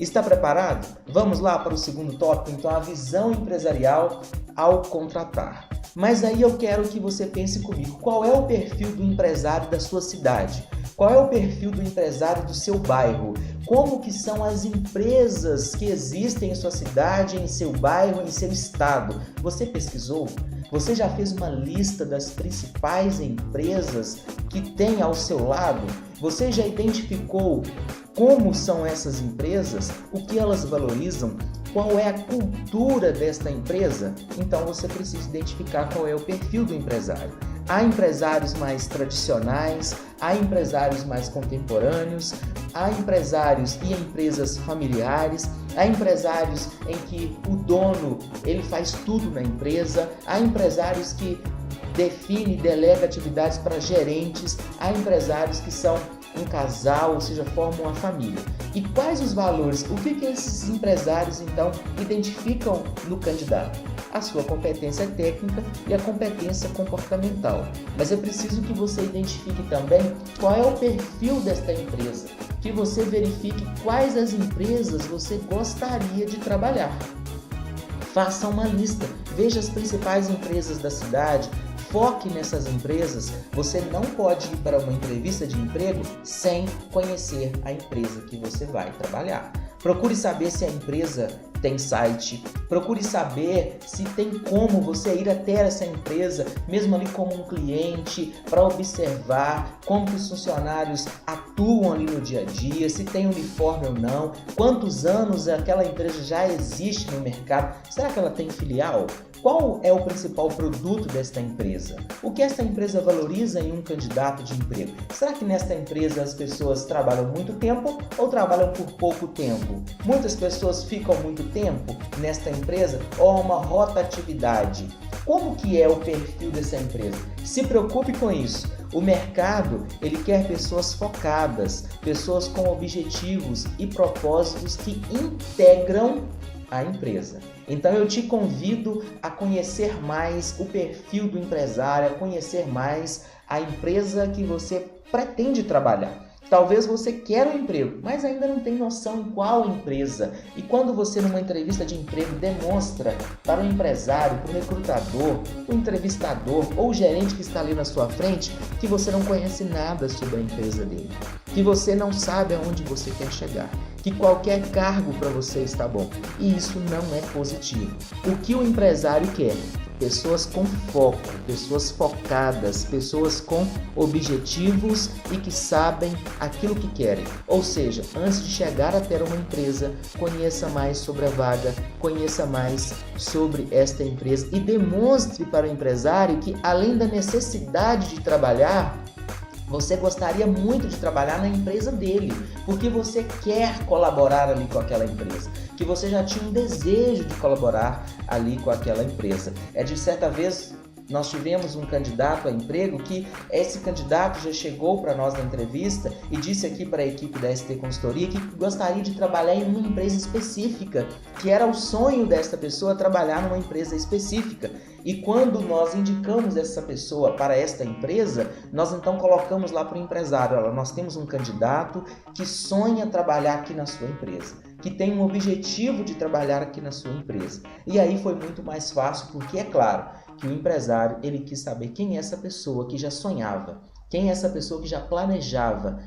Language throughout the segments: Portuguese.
Está preparado? Vamos lá para o segundo tópico, então, a visão empresarial ao contratar. Mas aí eu quero que você pense comigo, qual é o perfil do empresário da sua cidade? Qual é o perfil do empresário do seu bairro? Como que são as empresas que existem em sua cidade, em seu bairro, em seu estado? Você pesquisou? Você já fez uma lista das principais empresas que tem ao seu lado? Você já identificou como são essas empresas? O que elas valorizam? Qual é a cultura desta empresa? Então você precisa identificar qual é o perfil do empresário. Há empresários mais tradicionais, há empresários mais contemporâneos, há empresários e empresas familiares, há empresários em que o dono ele faz tudo na empresa, há empresários que define e delega atividades para gerentes, há empresários que são um casal, ou seja, formam uma família. E quais os valores? O que esses empresários, então, identificam no candidato? A sua competência técnica e a competência comportamental. Mas é preciso que você identifique também qual é o perfil desta empresa, que você verifique quais as empresas você gostaria de trabalhar. Faça uma lista, veja as principais empresas da cidade, foque nessas empresas. Você não pode ir para uma entrevista de emprego sem conhecer a empresa que você vai trabalhar. Procure saber se a empresa tem site, procure saber se tem como você ir até essa empresa, mesmo ali como um cliente, para observar como que os funcionários atuam ali no dia a dia, se tem uniforme ou não, quantos anos aquela empresa já existe no mercado, será que ela tem filial? Qual é o principal produto desta empresa? O que esta empresa valoriza em um candidato de emprego? Será que nesta empresa as pessoas trabalham muito tempo ou trabalham por pouco tempo? Muitas pessoas ficam muito tempo nesta empresa ou há uma rotatividade? Como que é o perfil dessa empresa? Se preocupe com isso. O mercado, ele quer pessoas focadas, pessoas com objetivos e propósitos que integram a empresa. Então eu te convido a conhecer mais o perfil do empresário, a conhecer mais a empresa que você pretende trabalhar. Talvez você queira um emprego, mas ainda não tem noção em qual empresa. E quando você, numa entrevista de emprego, demonstra para o empresário, para o recrutador, o entrevistador ou o gerente que está ali na sua frente que você não conhece nada sobre a empresa dele, que você não sabe aonde você quer chegar, que qualquer cargo para você está bom. E isso não é positivo. O que o empresário quer? Pessoas com foco, pessoas focadas, pessoas com objetivos e que sabem aquilo que querem. Ou seja, antes de chegar até uma empresa, conheça mais sobre a vaga, conheça mais sobre esta empresa e demonstre para o empresário que, além da necessidade de trabalhar, você gostaria muito de trabalhar na empresa dele, porque você quer colaborar ali com aquela empresa, que você já tinha um desejo de colaborar ali com aquela empresa. De certa vez nós tivemos um candidato a emprego que esse candidato já chegou para nós na entrevista e disse aqui para a equipe da ST Consultoria que gostaria de trabalhar em uma empresa específica, que era o sonho desta pessoa trabalhar numa empresa específica. E quando nós indicamos essa pessoa para esta empresa, nós então colocamos lá para o empresário: olha, nós temos um candidato que sonha trabalhar aqui na sua empresa, que tem um objetivo de trabalhar aqui na sua empresa. E aí foi muito mais fácil, porque é claro que o empresário ele quis saber quem é essa pessoa que já sonhava, quem é essa pessoa que já planejava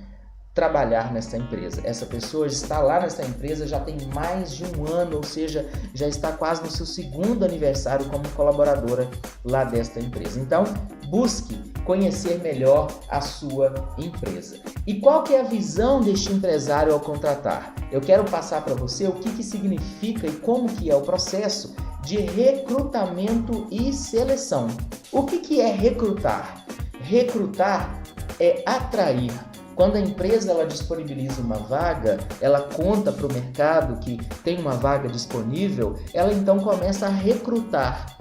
trabalhar nessa empresa. Essa pessoa está lá nessa empresa já tem mais de um ano, ou seja, já está quase no seu segundo aniversário como colaboradora lá desta empresa. Então, busque conhecer melhor a sua empresa. E qual que é a visão deste empresário ao contratar? Eu quero passar para você o que significa e como que é o processo de recrutamento e seleção. O que é recrutar? Recrutar é atrair. Quando a empresa ela disponibiliza uma vaga, ela conta para o mercado que tem uma vaga disponível, ela então começa a recrutar,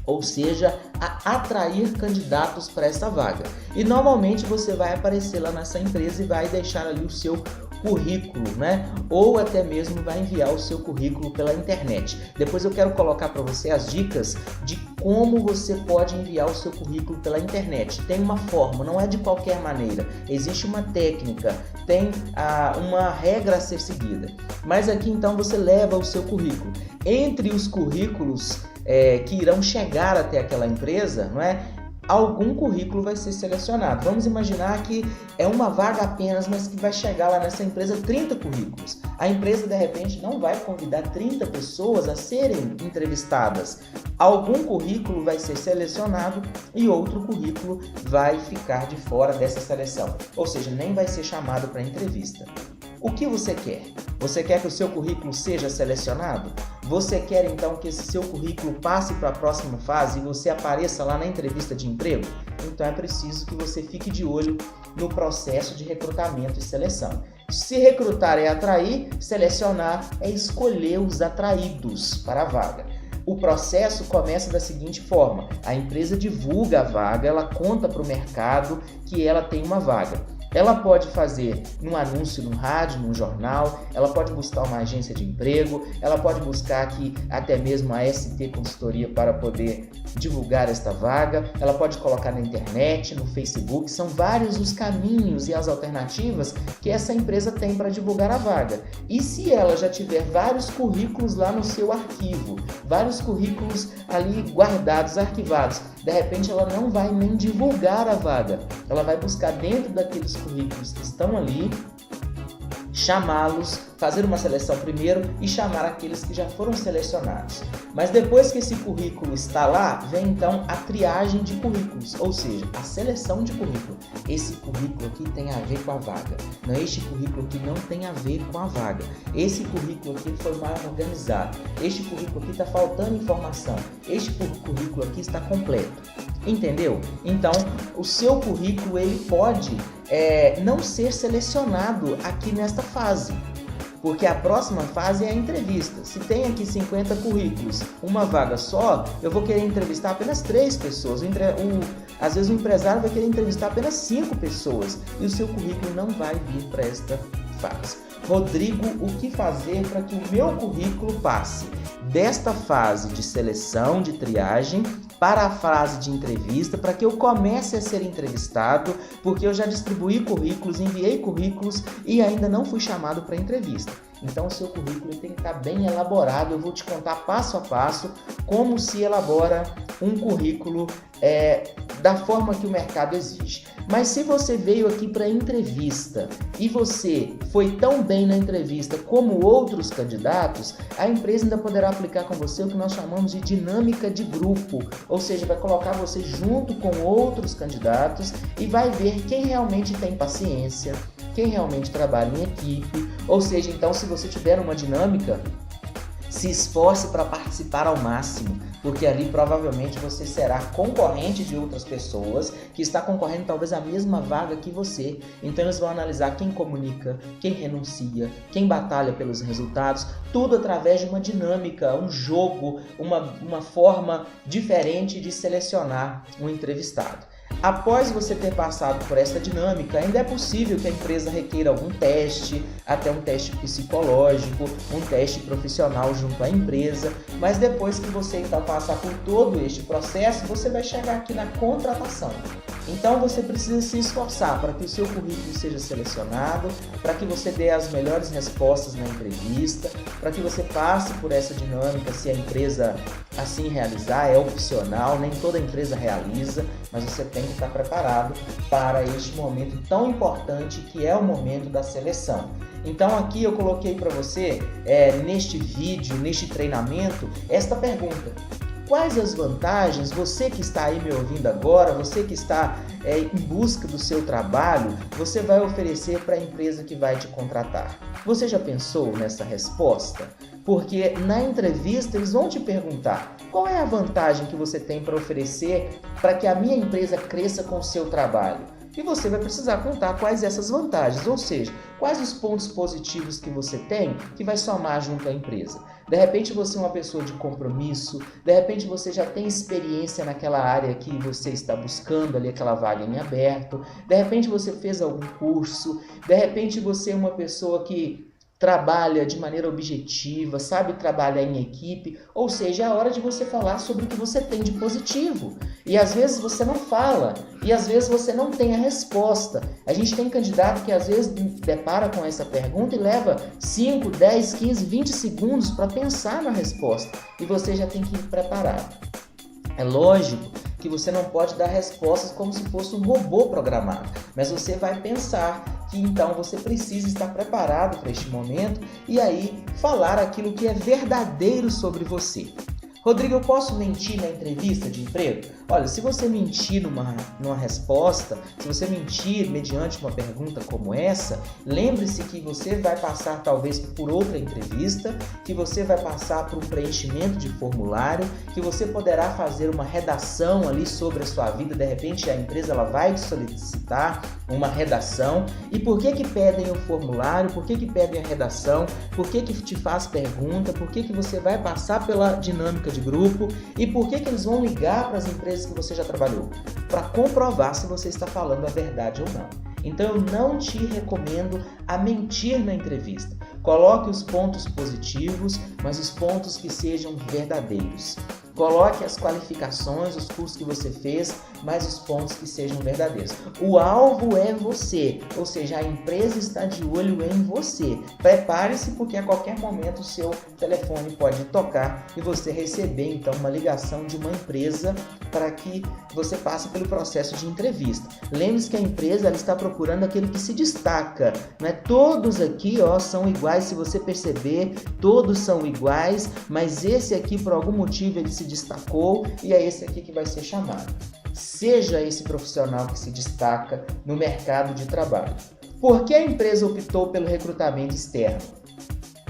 ou seja, a atrair candidatos para essa vaga. E normalmente você vai aparecer lá nessa empresa e vai deixar ali o seu currículo, né? Ou até mesmo vai enviar o seu currículo pela internet. Depois eu quero colocar para você as dicas de como você pode enviar o seu currículo pela internet. Tem uma forma, não é de qualquer maneira. Existe uma técnica, tem uma regra a ser seguida. Mas aqui então você leva o seu currículo. Entre os currículos que irão chegar até aquela empresa, não é? Algum currículo vai ser selecionado. Vamos imaginar que é uma vaga apenas, mas que vai chegar lá nessa empresa 30 currículos. A empresa, de repente, não vai convidar 30 pessoas a serem entrevistadas. Algum currículo vai ser selecionado e outro currículo vai ficar de fora dessa seleção. Ou seja, nem vai ser chamado para entrevista. O que você quer? Você quer que o seu currículo seja selecionado? Você quer então que esse seu currículo passe para a próxima fase e você apareça lá na entrevista de emprego? Então é preciso que você fique de olho no processo de recrutamento e seleção. Se recrutar é atrair, selecionar é escolher os atraídos para a vaga. O processo começa da seguinte forma: a empresa divulga a vaga, ela conta para o mercado que ela tem uma vaga. Ela pode fazer um anúncio no rádio, num jornal, ela pode buscar uma agência de emprego, ela pode buscar aqui até mesmo a ST Consultoria para poder divulgar esta vaga, ela pode colocar na internet, no Facebook. São vários os caminhos e as alternativas que essa empresa tem para divulgar a vaga. E se ela já tiver vários currículos lá no seu arquivo, vários currículos ali guardados, arquivados, de repente ela não vai nem divulgar a vaga, ela vai buscar dentro daqueles currículos que estão ali, chamá-los, fazer uma seleção primeiro e chamar aqueles que já foram selecionados. Mas depois que esse currículo está lá, vem então a triagem de currículos, ou seja, a seleção de currículo. Esse currículo aqui tem a ver com a vaga, não é este currículo aqui não tem a ver com a vaga. Esse currículo aqui foi mal organizado, este currículo aqui está faltando informação, este currículo aqui está completo. Entendeu? Então, o seu currículo ele pode não ser selecionado aqui nesta fase, porque a próxima fase é a entrevista. Se tem aqui 50 currículos, uma vaga só, eu vou querer entrevistar apenas 3 pessoas. Às vezes o empresário vai querer entrevistar apenas 5 pessoas e o seu currículo não vai vir para esta fase. Rodrigo, o que fazer para que o meu currículo passe desta fase de seleção, de triagem, para a fase de entrevista, para que eu comece a ser entrevistado, porque eu já distribuí currículos, enviei currículos e ainda não fui chamado para entrevista. Então o seu currículo tem que estar bem elaborado. Eu vou te contar passo a passo como se elabora um currículo da forma que o mercado exige. Mas se você veio aqui para entrevista e você foi tão bem na entrevista como outros candidatos, a empresa ainda poderá aplicar com você o que nós chamamos de dinâmica de grupo, ou seja, vai colocar você junto com outros candidatos e vai ver quem realmente tem paciência, quem realmente trabalha em equipe. Ou seja, então, se você tiver uma dinâmica, se esforce para participar ao máximo, porque ali provavelmente você será concorrente de outras pessoas que está concorrendo talvez à mesma vaga que você. Então eles vão analisar quem comunica, quem renuncia, quem batalha pelos resultados, tudo através de uma dinâmica, um jogo, uma forma diferente de selecionar um entrevistado. Após você ter passado por essa dinâmica, ainda é possível que a empresa requeira algum teste, até um teste psicológico, um teste profissional junto à empresa, mas depois que você então passar por todo este processo, você vai chegar aqui na contratação. Então você precisa se esforçar para que o seu currículo seja selecionado, para que você dê as melhores respostas na entrevista, para que você passe por essa dinâmica se a empresa assim realizar, é opcional, nem toda empresa realiza, mas você tem que estar preparado para este momento tão importante que é o momento da seleção. Então aqui eu coloquei para você, neste vídeo, neste treinamento, esta pergunta: quais as vantagens, você que está aí me ouvindo agora, você que está em busca do seu trabalho, você vai oferecer para a empresa que vai te contratar? Você já pensou nessa resposta? Porque na entrevista eles vão te perguntar: qual é a vantagem que você tem para oferecer para que a minha empresa cresça com o seu trabalho? E você vai precisar contar quais essas vantagens, ou seja, quais os pontos positivos que você tem que vai somar junto à empresa. De repente você é uma pessoa de compromisso, de repente você já tem experiência naquela área que você está buscando ali, aquela vaga em aberto, de repente você fez algum curso, de repente você é uma pessoa que trabalha de maneira objetiva, sabe trabalhar em equipe, ou seja, é a hora de você falar sobre o que você tem de positivo. E às vezes você não fala, e às vezes você não tem a resposta. A gente tem candidato que às vezes depara com essa pergunta e leva 5, 10, 15, 20 segundos para pensar na resposta, e você já tem que ir preparado. É lógico que você não pode dar respostas como se fosse um robô programado, mas você vai pensar que então você precisa estar preparado para este momento e aí falar aquilo que é verdadeiro sobre você. Rodrigo, eu posso mentir na entrevista de emprego? Olha, se você mentir numa resposta, se você mentir mediante uma pergunta como essa, lembre-se que você vai passar talvez por outra entrevista, que você vai passar por um preenchimento de formulário, que você poderá fazer uma redação ali sobre a sua vida, de repente a empresa ela vai te solicitar uma redação. E por que pedem o formulário? Por que pedem a redação? Por que te faz pergunta? Por que você vai passar pela dinâmica de grupo? E por que eles vão ligar para as empresas que você já trabalhou? Para comprovar se você está falando a verdade ou não. Então eu não te recomendo a mentir na entrevista. Coloque os pontos positivos, mas os pontos que sejam verdadeiros. Coloque as qualificações, os cursos que você fez, mas os pontos que sejam verdadeiros. O alvo é você, ou seja, a empresa está de olho em você. Prepare-se porque a qualquer momento o seu telefone pode tocar e você receber então uma ligação de uma empresa para que você passe pelo processo de entrevista. Lembre-se que a empresa ela está procurando aquele que se destaca. Não é? Todos aqui são iguais, se você perceber, todos são iguais, mas esse aqui por algum motivo ele se destacou e é esse aqui que vai ser chamado. Seja esse profissional que se destaca no mercado de trabalho. Por que a empresa optou pelo recrutamento externo?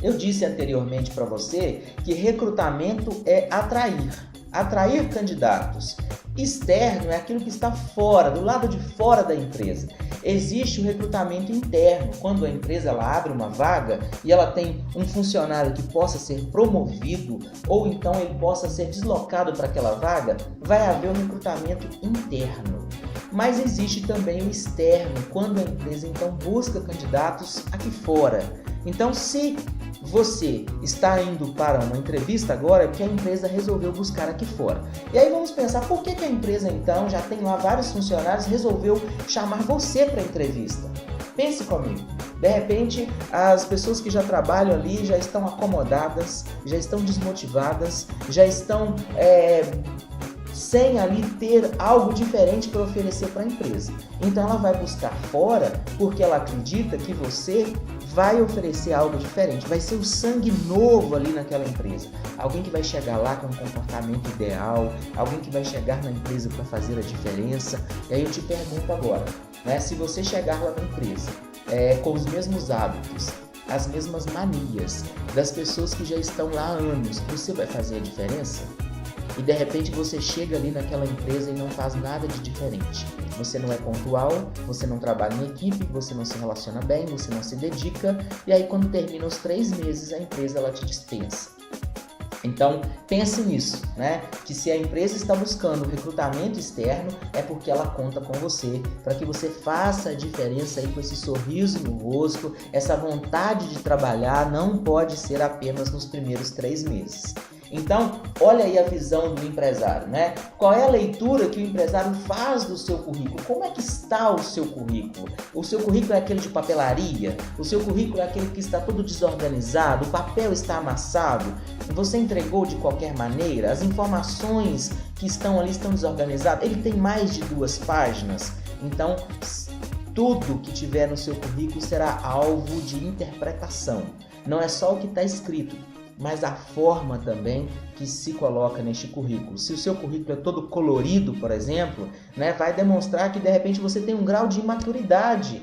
Eu disse anteriormente para você que recrutamento é atrair candidatos. Externo é aquilo que está fora, do lado de fora da empresa. Existe o recrutamento interno, quando a empresa ela abre uma vaga e ela tem um funcionário que possa ser promovido ou então ele possa ser deslocado para aquela vaga, vai haver um recrutamento interno. Mas existe também o externo, quando a empresa então busca candidatos aqui fora. Então, se você está indo para uma entrevista agora, é porque a empresa resolveu buscar aqui fora. E aí vamos pensar, por que a empresa então, já tem lá vários funcionários, resolveu chamar você para a entrevista? Pense comigo. De repente, as pessoas que já trabalham ali já estão acomodadas, já estão desmotivadas, já estão sem ali ter algo diferente para oferecer para a empresa. Então ela vai buscar fora porque ela acredita que você vai oferecer algo diferente, vai ser o sangue novo ali naquela empresa. Alguém que vai chegar lá com um comportamento ideal, alguém que vai chegar na empresa para fazer a diferença. E aí eu te pergunto agora, né, se você chegar lá na empresa com os mesmos hábitos, as mesmas manias das pessoas que já estão lá há anos, você vai fazer a diferença? E de repente você chega ali naquela empresa e não faz nada de diferente. Você não é pontual, você não trabalha em equipe, você não se relaciona bem, você não se dedica, e aí quando termina os 3 meses a empresa ela te dispensa. Então pense nisso, né? Que se a empresa está buscando recrutamento externo é porque ela conta com você, para que você faça a diferença aí com esse sorriso no rosto, essa vontade de trabalhar não pode ser apenas nos primeiros 3 meses. Então, olha aí a visão do empresário, né? Qual é a leitura que o empresário faz do seu currículo? Como é que está o seu currículo? O seu currículo é aquele de papelaria? O seu currículo é aquele que está todo desorganizado? O papel está amassado? Você entregou de qualquer maneira? As informações que estão ali estão desorganizadas? Ele tem mais de 2 páginas? Então, tudo que tiver no seu currículo será alvo de interpretação. Não é só o que está escrito, mas a forma também que se coloca neste currículo. Se o seu currículo é todo colorido, por exemplo, né, vai demonstrar que de repente você tem um grau de imaturidade